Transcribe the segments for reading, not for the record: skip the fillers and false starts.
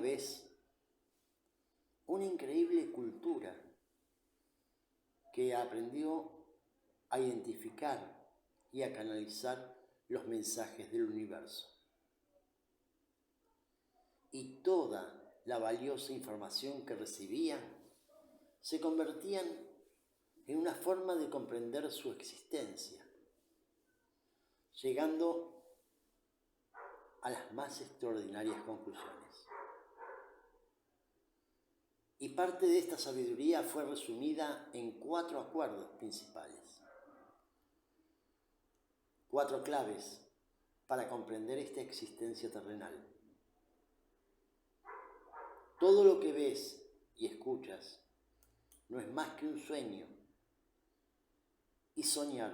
una vez una increíble cultura que aprendió a identificar y a canalizar los mensajes del universo. Y toda la valiosa información que recibían se convertían en una forma de comprender su existencia, llegando a las más extraordinarias conclusiones. Y parte de esta sabiduría fue resumida en 4 acuerdos principales, 4 claves para comprender esta existencia terrenal. Todo lo que ves y escuchas no es más que un sueño, y soñar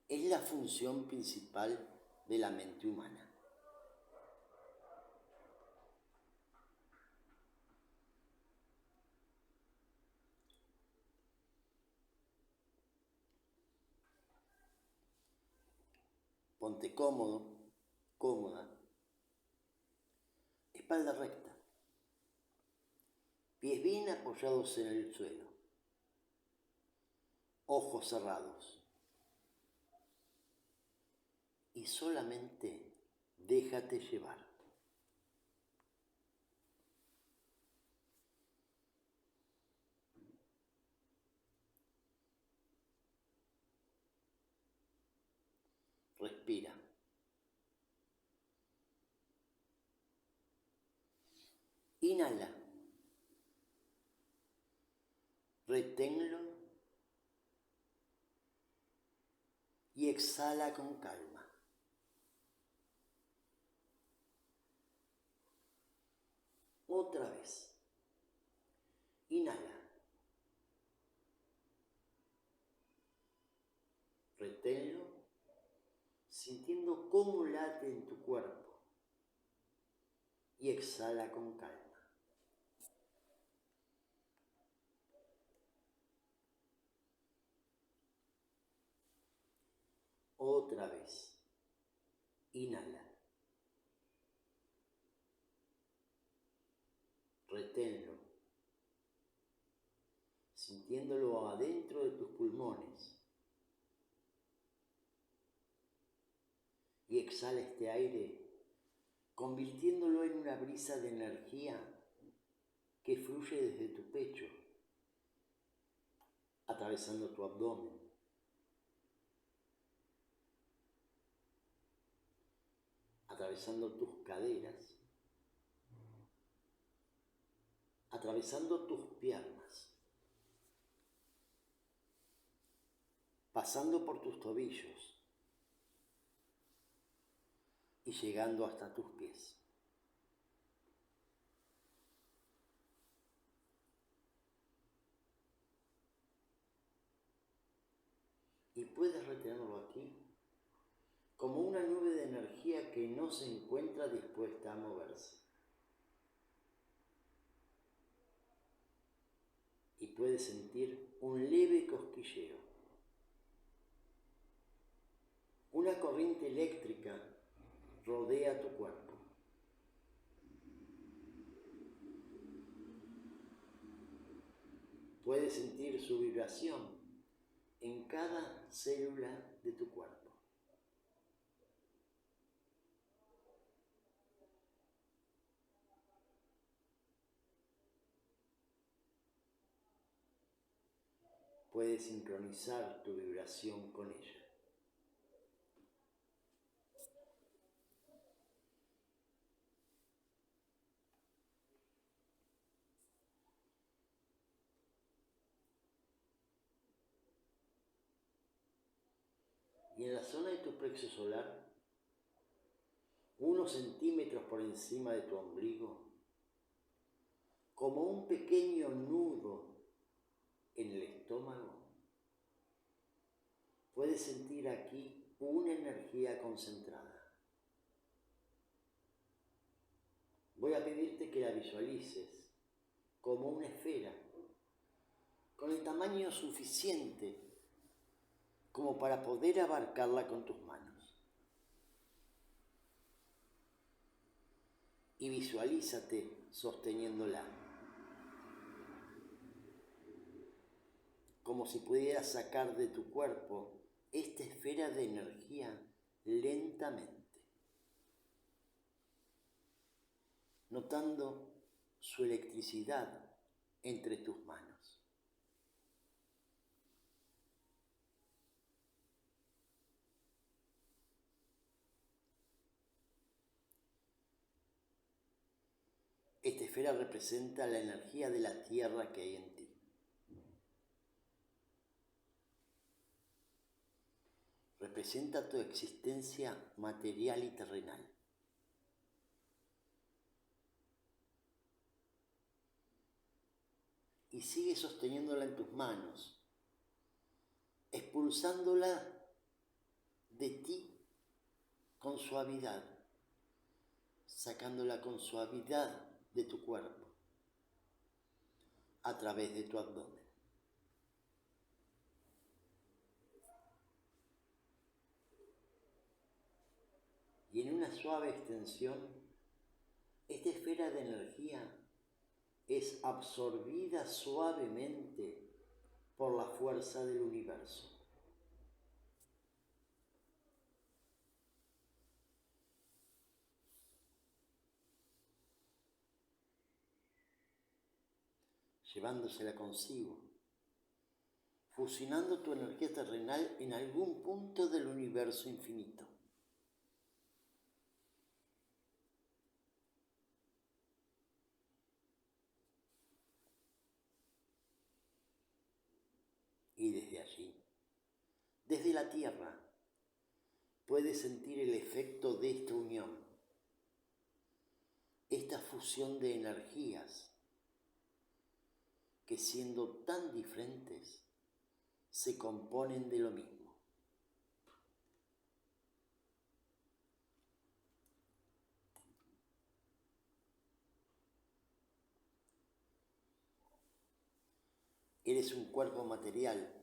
es la función principal de la mente humana. Ponte cómodo, cómoda, espalda recta, pies bien apoyados en el suelo, ojos cerrados, y solamente déjate llevar. Respira. Inhala. Reténlo y exhala con calma. Otra vez. Inhala. Reténlo, sintiendo cómo late en tu cuerpo, y exhala con calma. Otra vez. Inhala. Reténlo, sintiéndolo adentro de tus pulmones. Y exhala este aire, convirtiéndolo en una brisa de energía que fluye desde tu pecho, atravesando tu abdomen, atravesando tus caderas, atravesando tus piernas, pasando por tus tobillos y llegando hasta tus pies. Y puedes retenerlo aquí como una nube de energía que no se encuentra dispuesta a moverse. Y puedes sentir un leve cosquilleo, una corriente eléctrica rodea tu cuerpo. Puedes sentir su vibración en cada célula de tu cuerpo. Puedes sincronizar tu vibración con ella. Y en la zona de tu plexo solar, unos centímetros por encima de tu ombligo, como un pequeño nudo en el estómago, puedes sentir aquí una energía concentrada. Voy a pedirte que la visualices como una esfera, con el tamaño suficiente como para poder abarcarla con tus manos. Y visualízate sosteniéndola, como si pudieras sacar de tu cuerpo esta esfera de energía lentamente, notando su electricidad entre tus manos. Esta esfera representa la energía de la tierra que hay en ti. Representa tu existencia material y terrenal. Y sigue sosteniéndola en tus manos, expulsándola de ti con suavidad, sacándola con suavidad de tu cuerpo, a través de tu abdomen. Y en una suave extensión, esta esfera de energía es absorbida suavemente por la fuerza del universo. Llevándosela consigo, fusionando tu energía terrenal en algún punto del universo infinito. Y desde allí, desde la Tierra, puedes sentir el efecto de esta unión, esta fusión de energías que, siendo tan diferentes, se componen de lo mismo. Eres un cuerpo material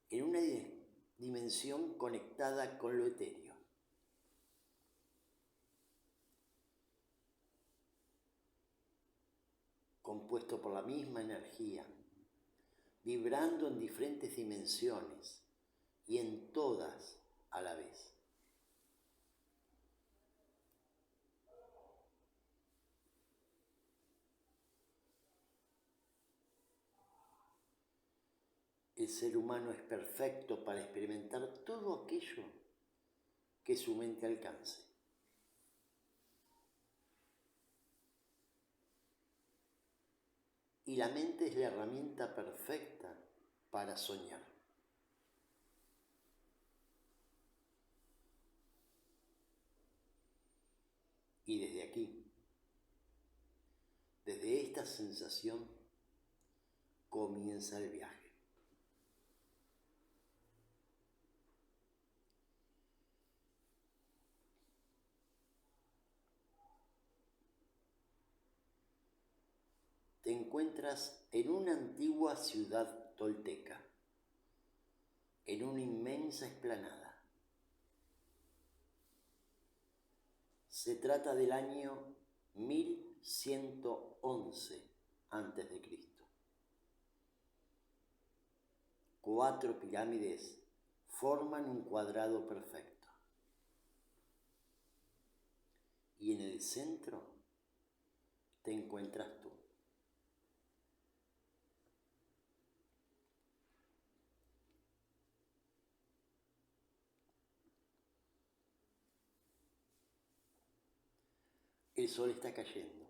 en una dimensión conectada con lo etéreo. Compuesto por la misma energía, vibrando en diferentes dimensiones y en todas a la vez. El ser humano es perfecto para experimentar todo aquello que su mente alcance. Y la mente es la herramienta perfecta para soñar. Y desde aquí, desde esta sensación, comienza el viaje. Te encuentras en una antigua ciudad tolteca, en una inmensa explanada. Se trata del año 1111 a.C. 4 pirámides forman un cuadrado perfecto. Y en el centro te encuentras tú. El sol está cayendo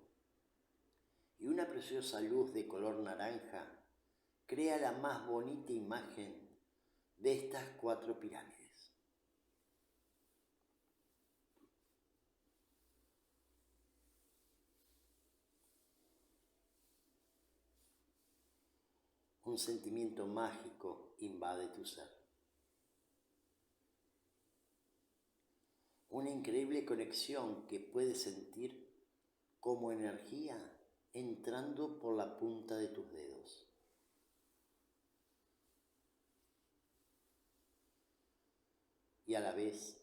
y una preciosa luz de color naranja crea la más bonita imagen de estas 4 pirámides. Un sentimiento mágico invade tu ser. Una increíble conexión que puedes sentir como energía entrando por la punta de tus dedos. Y a la vez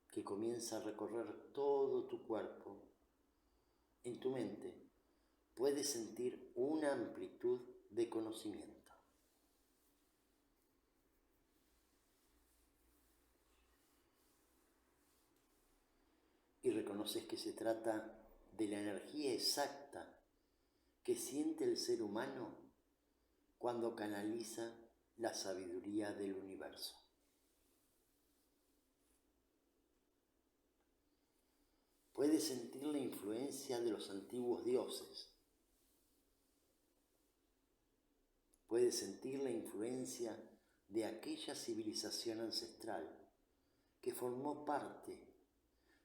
que comienza a recorrer todo tu cuerpo, en tu mente, puedes sentir una amplitud de conocimiento. Y reconoces que se trata de la energía exacta que siente el ser humano cuando canaliza la sabiduría del universo. Puedes sentir la influencia de los antiguos dioses. Puedes sentir la influencia de aquella civilización ancestral que formó parte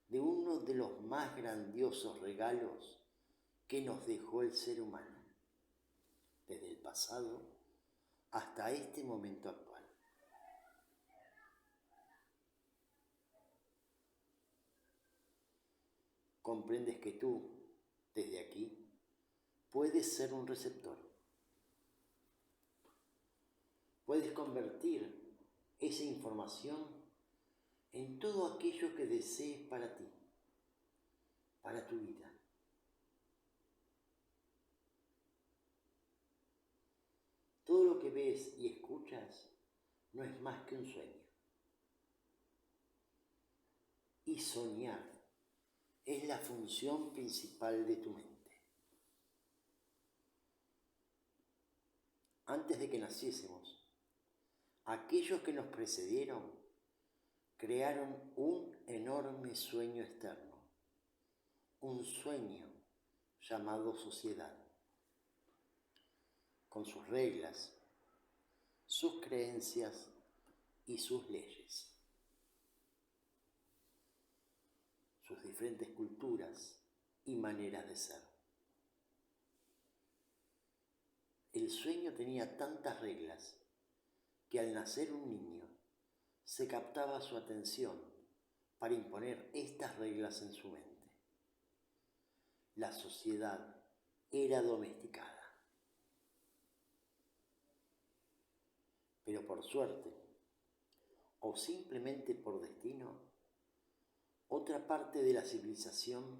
de uno de los más grandiosos regalos que nos dejó el ser humano, desde el pasado hasta este momento actual. Comprendes que tú, desde aquí, puedes ser un receptor. Puedes convertir esa información en todo aquello que desees para ti, para tu vida. Todo lo que ves y escuchas no es más que un sueño. Y soñar es la función principal de tu mente. Antes de que naciésemos, aquellos que nos precedieron crearon un enorme sueño externo, un sueño llamado sociedad, con sus reglas, sus creencias y sus leyes, sus diferentes culturas y maneras de ser. El sueño tenía tantas reglas que al nacer un niño se captaba su atención para imponer estas reglas en su mente. La sociedad era domesticada. Pero por suerte, o simplemente por destino, otra parte de la civilización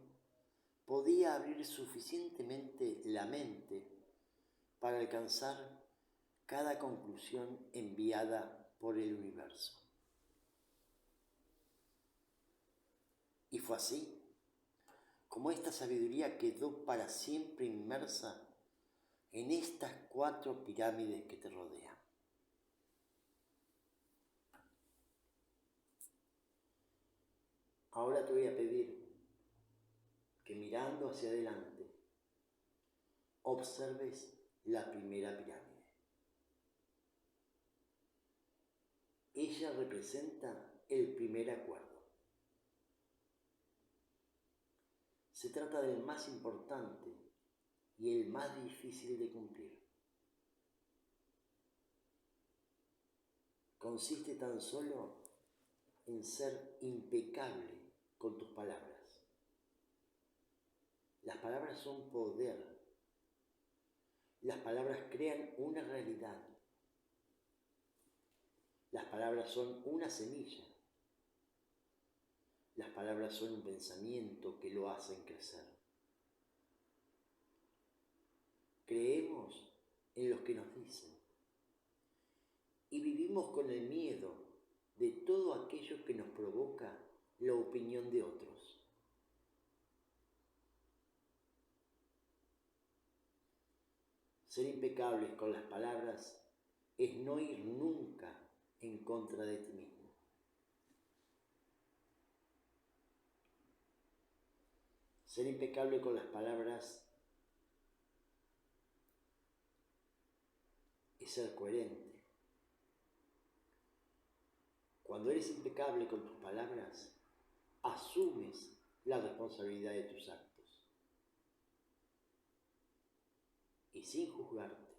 podía abrir suficientemente la mente para alcanzar cada conclusión enviada por el universo. Y fue así como esta sabiduría quedó para siempre inmersa en estas 4 pirámides que te rodean. Ahora te voy a pedir que mirando hacia adelante observes la primera pirámide. Ella representa el primer acuerdo. Se trata del más importante y el más difícil de cumplir. Consiste tan solo en ser impecable con tus palabras. Las palabras son poder. Las palabras crean una realidad. Las palabras son una semilla. Las palabras son un pensamiento que lo hacen crecer. Creemos en los que nos dicen y vivimos con el miedo de todo aquello que nos provoca la opinión de otros. Ser impecables con las palabras es no ir nunca en contra de ti mismo. Ser impecable con las palabras es ser coherente. Cuando eres impecable con tus palabras, asumes la responsabilidad de tus actos. Y sin juzgarte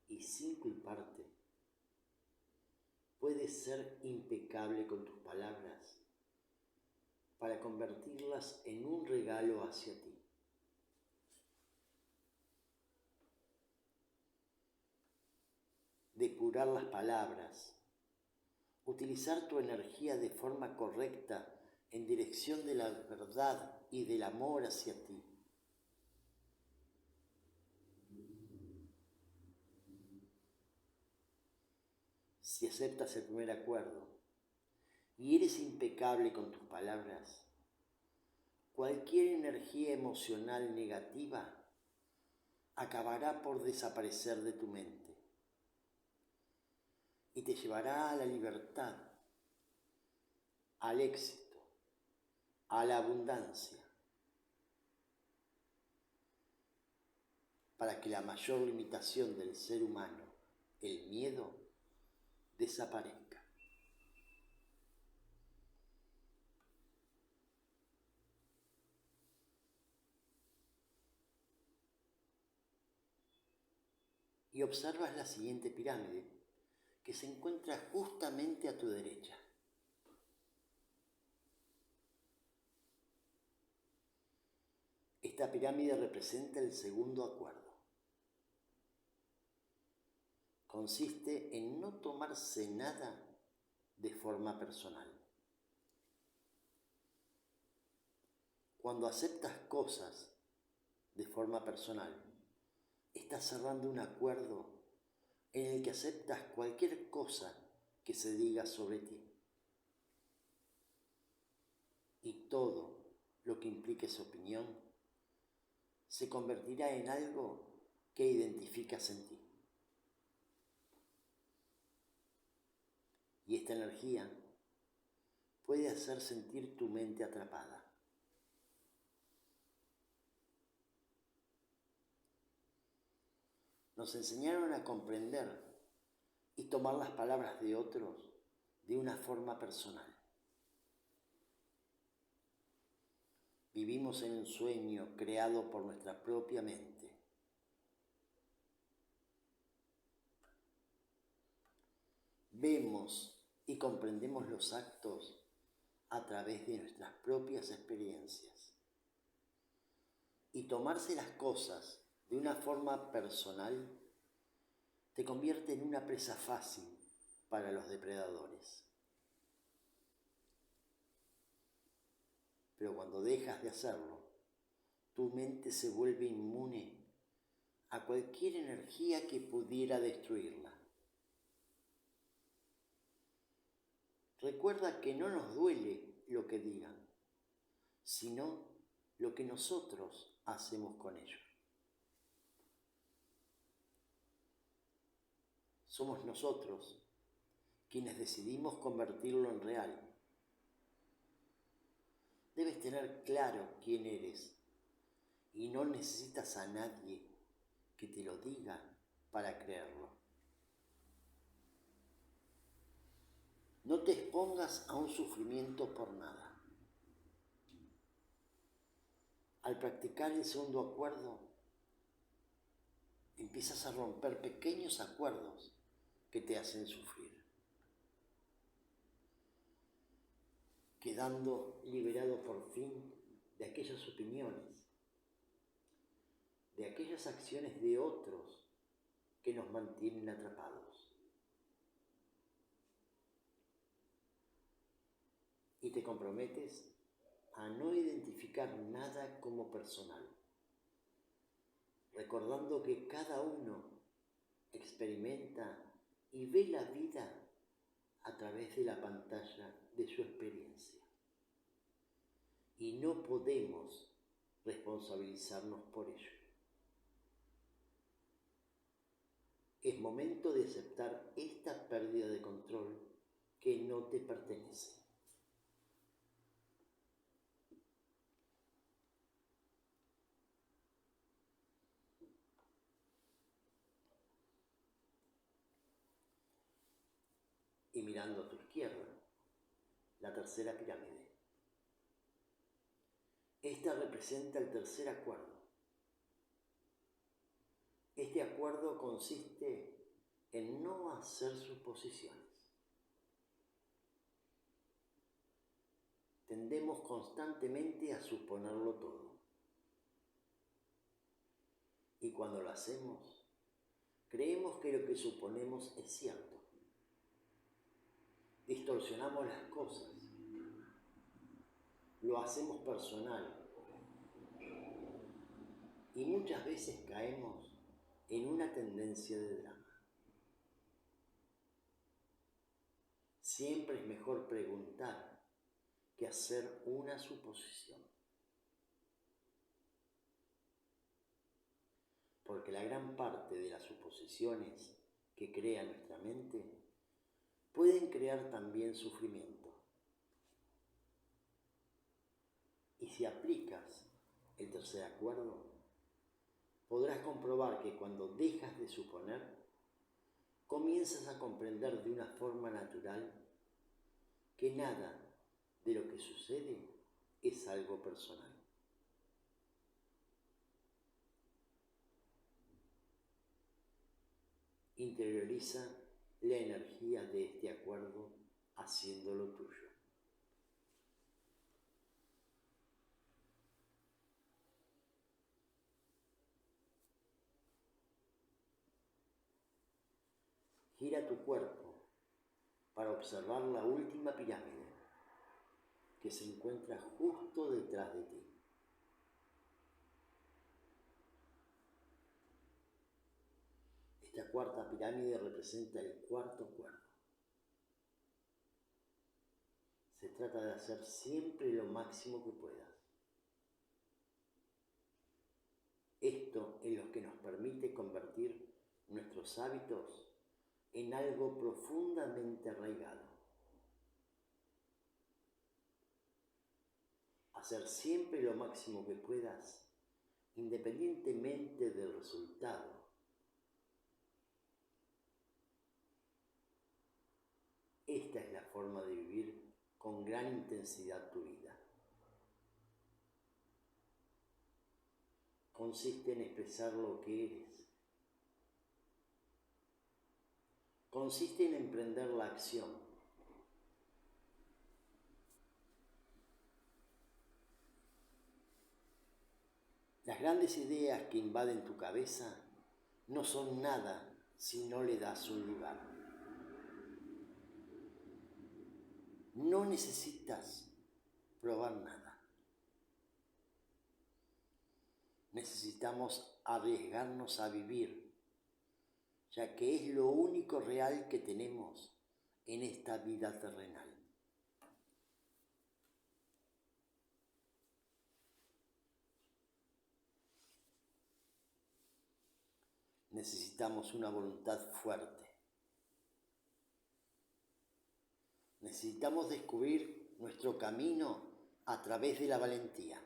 y sin culparte, puedes ser impecable con tus palabras para convertirlas en un regalo hacia ti. Depurar las palabras, utilizar tu energía de forma correcta en dirección de la verdad y del amor hacia ti. Si aceptas el primer acuerdo y eres impecable con tus palabras, cualquier energía emocional negativa acabará por desaparecer de tu mente y te llevará a la libertad, al éxito, a la abundancia, para que la mayor limitación del ser humano, el miedo, desaparezca. Y observas la siguiente pirámide, que se encuentra justamente a tu derecha. Esta pirámide representa el segundo acuerdo. Consiste en no tomarse nada de forma personal. Cuando aceptas cosas de forma personal, estás cerrando un acuerdo en el que aceptas cualquier cosa que se diga sobre ti. Y todo lo que implique esa opinión se convertirá en algo que identificas en ti. Y esta energía puede hacer sentir tu mente atrapada. Nos enseñaron a comprender y tomar las palabras de otros de una forma personal. Vivimos en un sueño creado por nuestra propia mente. Vemos y comprendemos los actos a través de nuestras propias experiencias. Y tomarse las cosas de una forma personal te convierte en una presa fácil para los depredadores. Pero cuando dejas de hacerlo, tu mente se vuelve inmune a cualquier energía que pudiera destruirla. Recuerda que no nos duele lo que digan, sino lo que nosotros hacemos con ello. Somos nosotros quienes decidimos convertirlo en real. Debes tener claro quién eres y no necesitas a nadie que te lo diga para creerlo. No te expongas a un sufrimiento por nada. Al practicar el segundo acuerdo, empiezas a romper pequeños acuerdos que te hacen sufrir, quedando liberado por fin de aquellas opiniones, de aquellas acciones de otros que nos mantienen atrapados. Y te comprometes a no identificar nada como personal, recordando que cada uno experimenta y ve la vida a través de la pantalla de su experiencia. Y no podemos responsabilizarnos por ello. Es momento de aceptar esta pérdida de control que no te pertenece. Y mirando a tu izquierda, la tercera pirámide. Esta representa el tercer acuerdo. Este acuerdo consiste en no hacer suposiciones. Tendemos constantemente a suponerlo todo. Y cuando lo hacemos, creemos que lo que suponemos es cierto. Distorsionamos las cosas lo hacemos personal y muchas veces caemos en una tendencia de drama. Siempre es mejor preguntar que hacer una suposición. Porque la gran parte de las suposiciones que crea nuestra mente pueden crear también sufrimiento. Y si aplicas el tercer acuerdo, podrás comprobar que cuando dejas de suponer, comienzas a comprender de una forma natural que nada de lo que sucede es algo personal. Interioriza la energía de este acuerdo haciéndolo tuyo. Gira tu cuerpo para observar la última pirámide que se encuentra justo detrás de ti. Esta cuarta pirámide representa el cuarto acuerdo. Se trata de hacer siempre lo máximo que puedas. Esto es lo que nos permite convertir nuestros hábitos en algo profundamente arraigado. Hacer siempre lo máximo que puedas, independientemente del resultado. Esta es la forma de vivir con gran intensidad tu vida. Consiste en expresar lo que eres. Consiste en emprender la acción. Las grandes ideas que invaden tu cabeza no son nada si no le das un lugar. No necesitas probar nada. Necesitamos arriesgarnos a vivir, ya que es lo único real que tenemos en esta vida terrenal. Necesitamos una voluntad fuerte. Necesitamos descubrir nuestro camino a través de la valentía.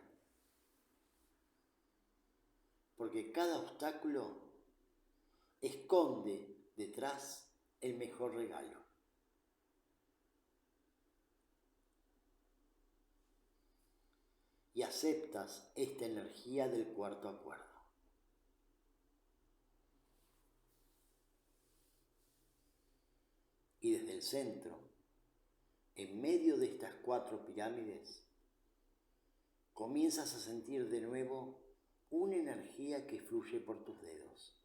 Porque cada obstáculo esconde detrás el mejor regalo. Y aceptas esta energía del cuarto acuerdo. Y desde el centro, en medio de estas cuatro pirámides, comienzas a sentir de nuevo una energía que fluye por tus dedos.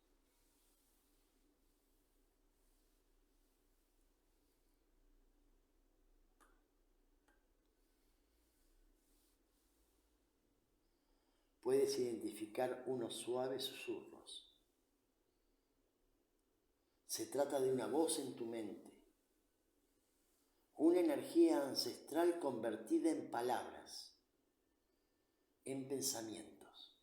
Puedes identificar unos suaves susurros. Se trata de una voz en tu mente, una energía ancestral convertida en palabras, en pensamientos.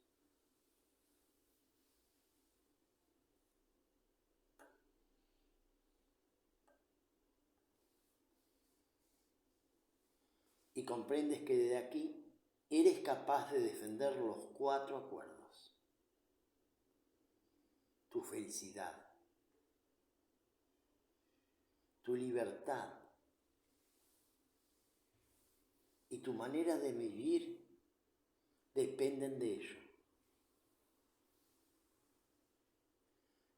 Y comprendes que desde aquí eres capaz de defender los cuatro acuerdos. Tu felicidad, tu libertad y tu manera de vivir dependen de ello.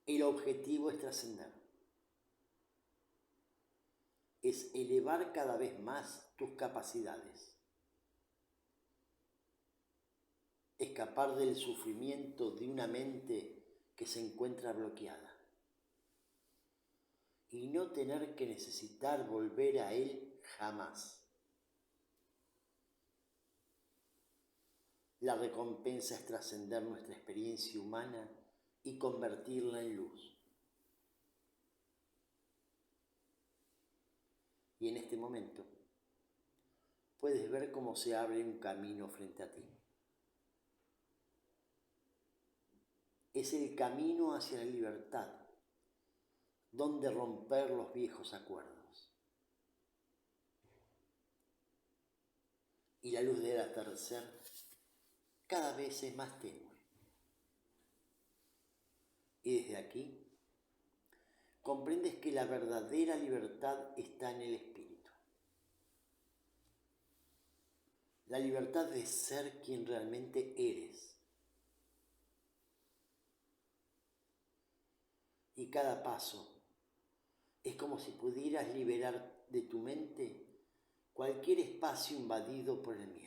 El objetivo es trascender. Es elevar cada vez más tus capacidades. Escapar del sufrimiento de una mente que se encuentra bloqueada. Y no tener que necesitar volver a él jamás. La recompensa es trascender nuestra experiencia humana y convertirla en luz. Y en este momento puedes ver cómo se abre un camino frente a ti. Es el camino hacia la libertad, donde romper los viejos acuerdos. Y la luz del atardecer cada vez es más tenue. Y desde aquí comprendes que la verdadera libertad está en el espíritu. La libertad de ser quien realmente eres. Y cada paso es como si pudieras liberar de tu mente cualquier espacio invadido por el miedo.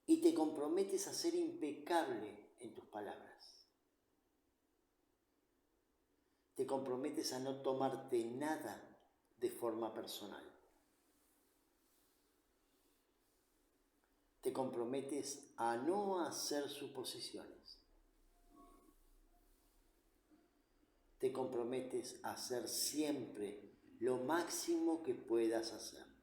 Y te comprometes a ser impecable en tus palabras. Te comprometes a no tomarte nada de forma personal. Te comprometes a no hacer suposiciones. Te comprometes a hacer siempre lo máximo que puedas hacer.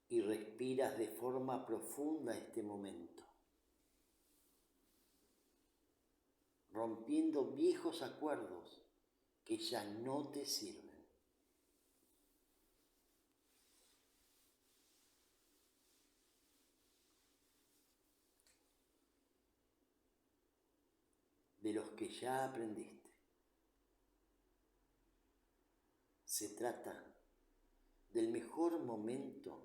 Y respiras de forma profunda este momento, rompiendo viejos acuerdos que ya no te sirven. De los que ya aprendiste. Se trata del mejor momento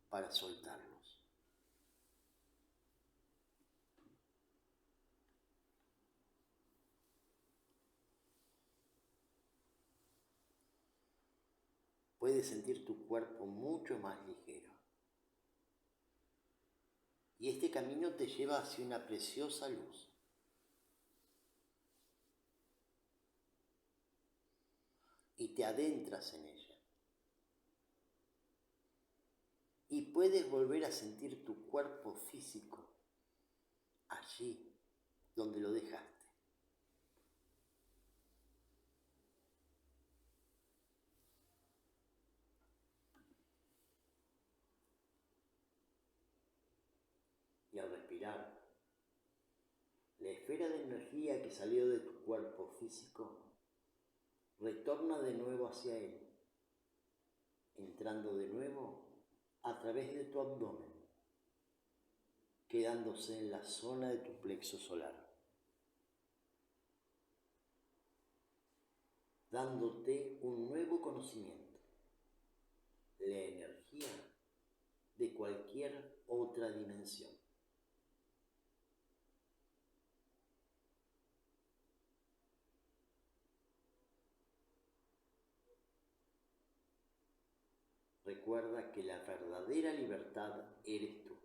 para soltarlos. Puedes sentir tu cuerpo mucho más ligero. Y este camino te lleva hacia una preciosa luz. Y te adentras en ella. Y puedes volver a sentir tu cuerpo físico allí donde lo dejaste. Y al respirar, la esfera de energía que salió de tu cuerpo físico retorna de nuevo hacia él, entrando de nuevo a través de tu abdomen, quedándose en la zona de tu plexo solar, dándote un nuevo conocimiento, la energía de cualquier otra dimensión. Recuerda que la verdadera libertad eres tú.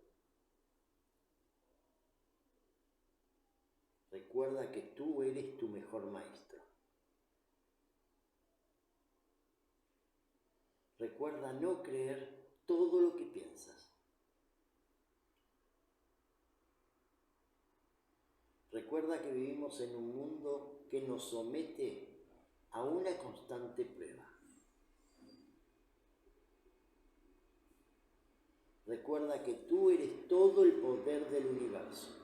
Recuerda que tú eres tu mejor maestro. Recuerda no creer todo lo que piensas. Recuerda que vivimos en un mundo que nos somete a una constante prueba. Recuerda que tú eres todo el poder del universo.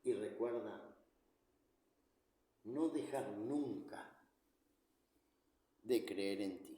Y recuerda no dejar nunca de creer en ti.